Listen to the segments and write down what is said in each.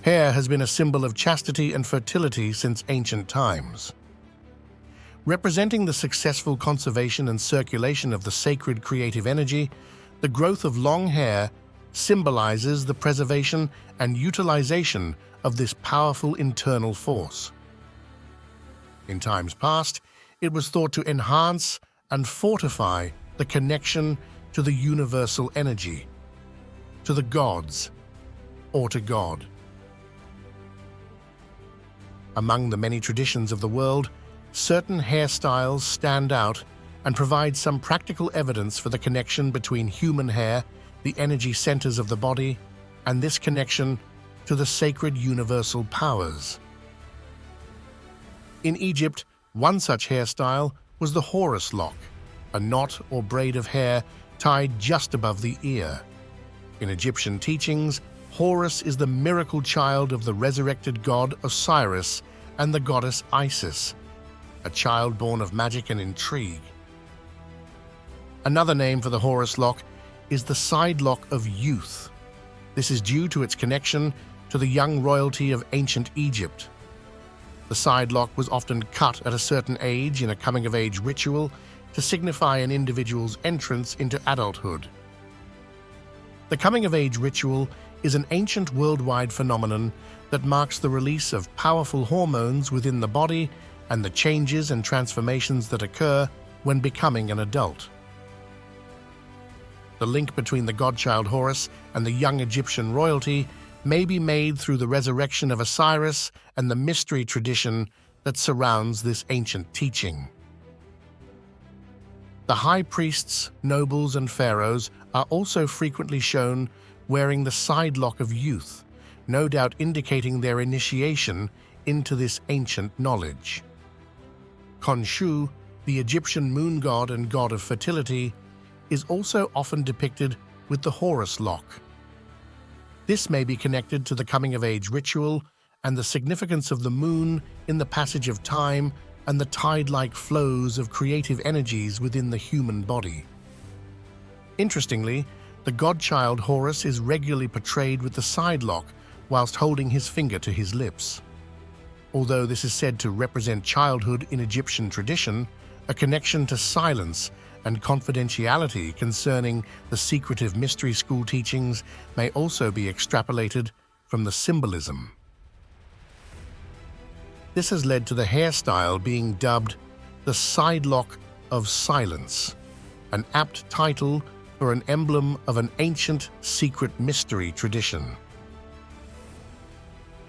Hair has been a symbol of chastity and fertility since ancient times. Representing the successful conservation and circulation of the sacred creative energy, the growth of long hair symbolizes the preservation and utilization of this powerful internal force. In times past, it was thought to enhance and fortify the connection to the universal energy, to the gods, or to God. Among the many traditions of the world, certain hairstyles stand out and provide some practical evidence for the connection between human hair, the energy centers of the body, and this connection to the sacred universal powers. In Egypt, one such hairstyle was the Horus lock, a knot or braid of hair tied just above the ear. In Egyptian teachings, Horus is the miracle child of the resurrected god Osiris and the goddess Isis, a child born of magic and intrigue. Another name for the Horus lock is the sidelock of youth. This is due to its connection to the young royalty of ancient Egypt. The sidelock was often cut at a certain age in a coming-of-age ritual to signify an individual's entrance into adulthood. The coming-of-age ritual is an ancient worldwide phenomenon that marks the release of powerful hormones within the body and the changes and transformations that occur when becoming an adult. The link between the godchild Horus and the young Egyptian royalty may be made through the resurrection of Osiris and the mystery tradition that surrounds this ancient teaching. The high priests, nobles, and pharaohs are also frequently shown wearing the sidelock of youth, no doubt indicating their initiation into this ancient knowledge. Khonshu, the Egyptian moon god and god of fertility, is also often depicted with the Horus lock. This may be connected to the coming-of-age ritual and the significance of the moon in the passage of time and the tide-like flows of creative energies within the human body. Interestingly, the godchild Horus is regularly portrayed with the sidelock whilst holding his finger to his lips. Although this is said to represent childhood in Egyptian tradition, a connection to silence and confidentiality concerning the secretive mystery school teachings may also be extrapolated from the symbolism. This has led to the hairstyle being dubbed the sidelock of silence, an apt title for an emblem of an ancient secret mystery tradition.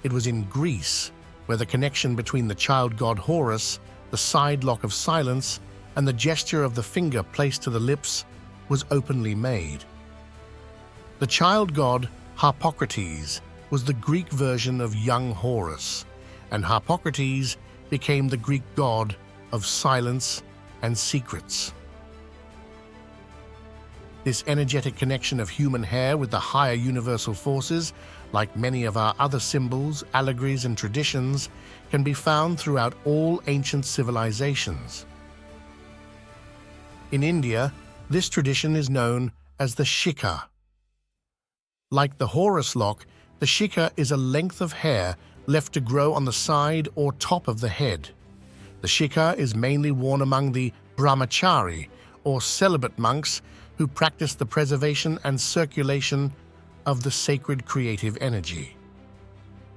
It was in Greece where the connection between the child god Horus, the sidelock of silence, and the gesture of the finger placed to the lips was openly made. The child god Harpocrates was the Greek version of young Horus, and Harpocrates became the Greek god of silence and secrets. This energetic connection of human hair with the higher universal forces, like many of our other symbols, allegories, and traditions, can be found throughout all ancient civilizations. In India, this tradition is known as the shikha. Like the Horus lock, the shikha is a length of hair left to grow on the side or top of the head. The shikha is mainly worn among the brahmachari, or celibate monks, who practice the preservation and circulation of the sacred creative energy.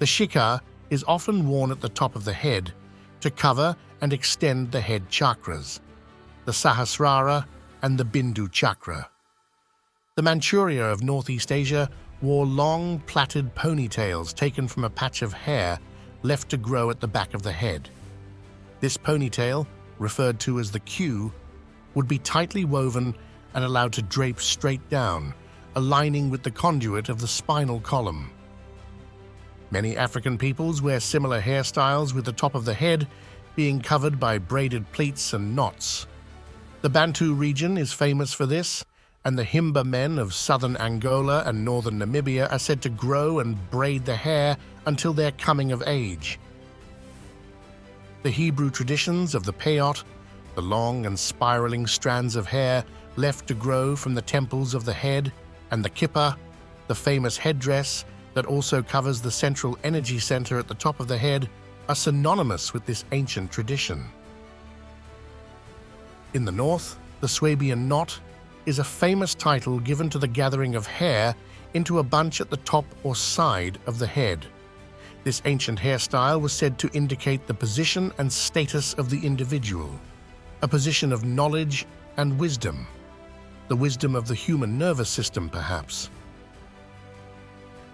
The shikha is often worn at the top of the head to cover and extend the head chakras, the Sahasrara and the Bindu chakra. The Manchuria of Northeast Asia wore long, plaited ponytails taken from a patch of hair left to grow at the back of the head. This ponytail, referred to as the queue, would be tightly woven and allowed to drape straight down, aligning with the conduit of the spinal column. Many African peoples wear similar hairstyles, with the top of the head being covered by braided pleats and knots. The Bantu region is famous for this, and the Himba men of southern Angola and northern Namibia are said to grow and braid the hair until their coming of age. The Hebrew traditions of the peyot, the long and spiraling strands of hair left to grow from the temples of the head, and the kippah, the famous headdress that also covers the central energy center at the top of the head are synonymous with this ancient tradition. In the north, the Swabian knot is a famous title given to the gathering of hair into a bunch at the top or side of the head. This ancient hairstyle was said to indicate the position and status of the individual, a position of knowledge and wisdom, the wisdom of the human nervous system, perhaps.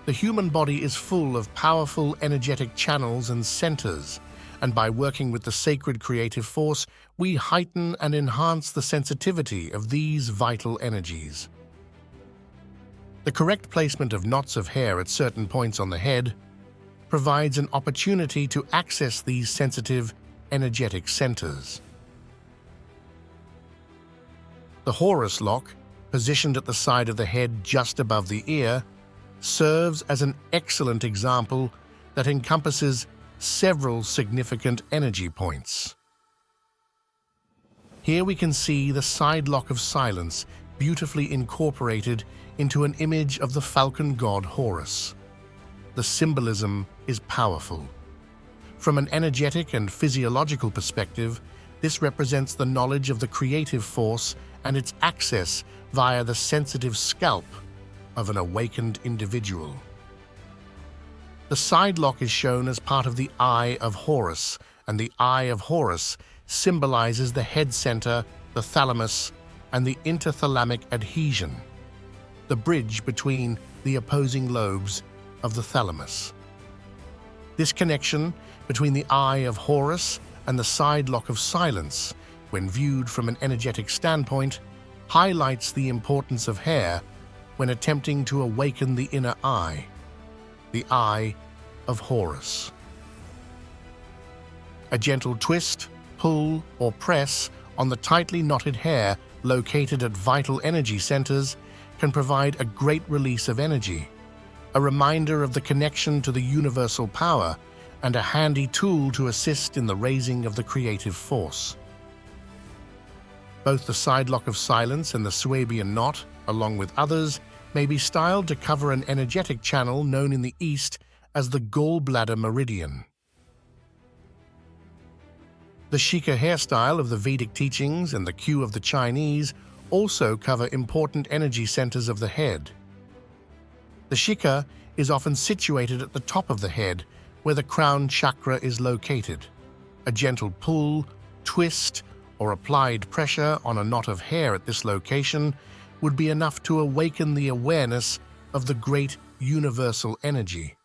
The human body is full of powerful energetic channels and centers, and by working with the sacred creative force, we heighten and enhance the sensitivity of these vital energies. The correct placement of knots of hair at certain points on the head provides an opportunity to access these sensitive, energetic centers. The Horus lock, positioned at the side of the head just above the ear, serves as an excellent example that encompasses several significant energy points. Here we can see the sidelock of silence beautifully incorporated into an image of the falcon god Horus. The symbolism is powerful. From an energetic and physiological perspective, this represents the knowledge of the creative force and its access via the sensitive scalp of an awakened individual. The sidelock is shown as part of the Eye of Horus, and the Eye of Horus symbolizes the head center, the thalamus, and the interthalamic adhesion, the bridge between the opposing lobes of the thalamus. This connection between the Eye of Horus and the sidelock of silence, when viewed from an energetic standpoint, highlights the importance of hair when attempting to awaken the inner eye, the Eye of Horus. A gentle twist, pull, or press on the tightly knotted hair located at vital energy centers can provide a great release of energy, a reminder of the connection to the universal power, and a handy tool to assist in the raising of the creative force. Both the sidelock of silence and the Swabian knot, along with others, may be styled to cover an energetic channel known in the East as the gallbladder meridian. The Shika hairstyle of the Vedic teachings and the queue of the Chinese also cover important energy centers of the head. The Shika is often situated at the top of the head, where the crown chakra is located. A gentle pull, twist, or applied pressure on a knot of hair at this location would be enough to awaken the awareness of the great universal energy,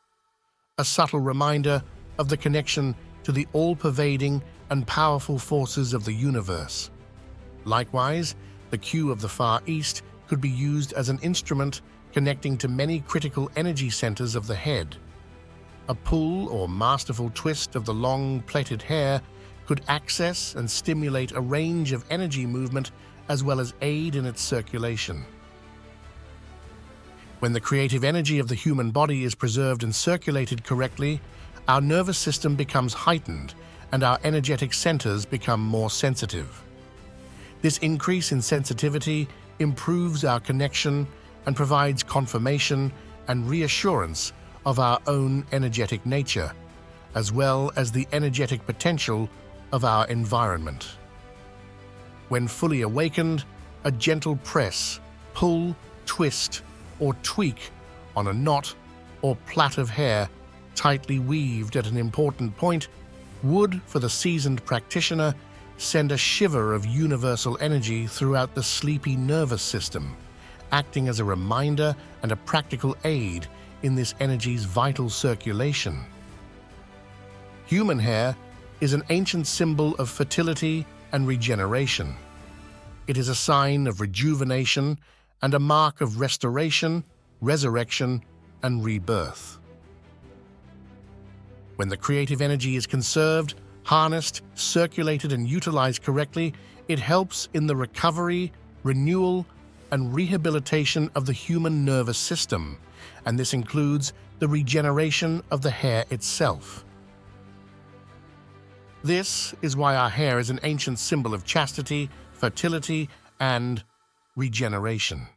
a subtle reminder of the connection to the all-pervading and powerful forces of the universe. Likewise, the queue of the Far East could be used as an instrument connecting to many critical energy centers of the head. A pull or masterful twist of the long, plaited hair could access and stimulate a range of energy movement as well as aid in its circulation. When the creative energy of the human body is preserved and circulated correctly, our nervous system becomes heightened and our energetic centers become more sensitive. This increase in sensitivity improves our connection and provides confirmation and reassurance of our own energetic nature, as well as the energetic potential of our environment. When fully awakened, a gentle press, pull, twist, or tweak on a knot or plait of hair tightly weaved at an important point would, for the seasoned practitioner, send a shiver of universal energy throughout the sleepy nervous system, acting as a reminder and a practical aid in this energy's vital circulation. Human hair is an ancient symbol of fertility and regeneration. It is a sign of rejuvenation and a mark of restoration, resurrection, and rebirth. When the creative energy is conserved, harnessed, circulated, and utilized correctly, it helps in the recovery, renewal, and rehabilitation of the human nervous system, and this includes the regeneration of the hair itself. This is why our hair is an ancient symbol of chastity, fertility, and regeneration.